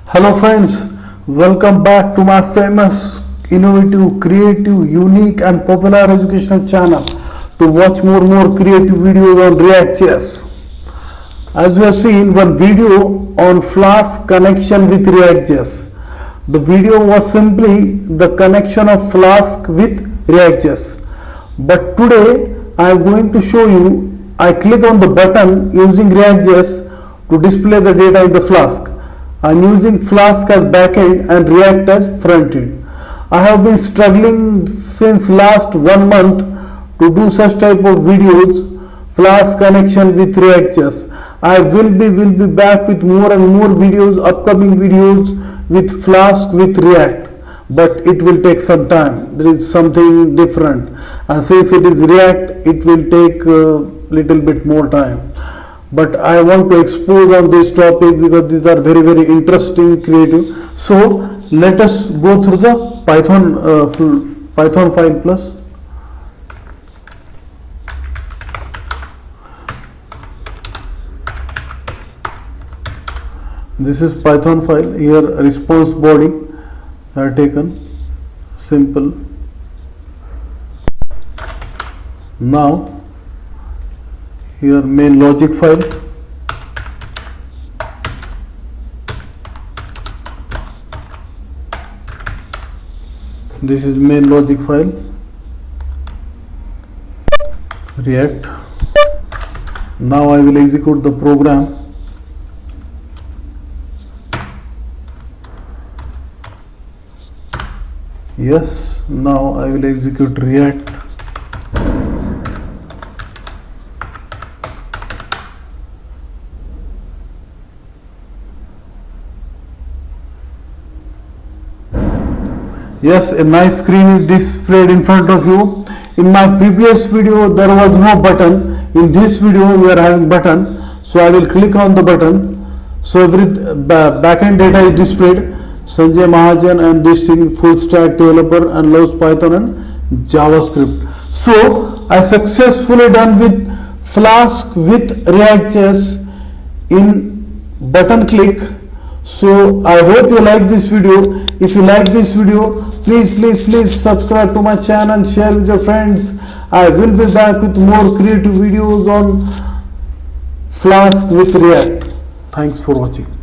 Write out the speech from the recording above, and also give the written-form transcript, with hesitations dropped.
Hello friends, welcome back to my famous, innovative, creative, unique and popular educational channel to watch more creative videos on ReactJS. As we have seen one video on Flask connection with ReactJS. The video was simply the connection of Flask with ReactJS. But today I am going to show you, I click on the button using ReactJS to display the data in the Flask. I am using Flask as backend and React as frontend. I have been struggling since last 1 month to do such type of videos, Flask connection with ReactJS. I will be back with more and more videos, upcoming videos with Flask with React. But it will take some time. There is something different. And since it is React, it will take a little bit more time. But I want to expose on this topic because these are very interesting, creative. So let us go through the Python file plus. This is Python file. Here response body I have taken, simple. Now here main logic file. This is main logic file, React. Now I will execute the program. Yes, now I will execute React. Yes, a nice screen is displayed in front of you. In my previous video there was no button. In this video we are having button. So I will click on the button. So every backend data is displayed. Sanjay Mahajan and this thing, full stack developer and loves Python and JavaScript. So I successfully done with Flask with ReactJS in button click. So I hope you like this video. If you like this video, please subscribe to my channel and share with your friends. I will be back with more creative videos on Flask with React. Thanks for watching.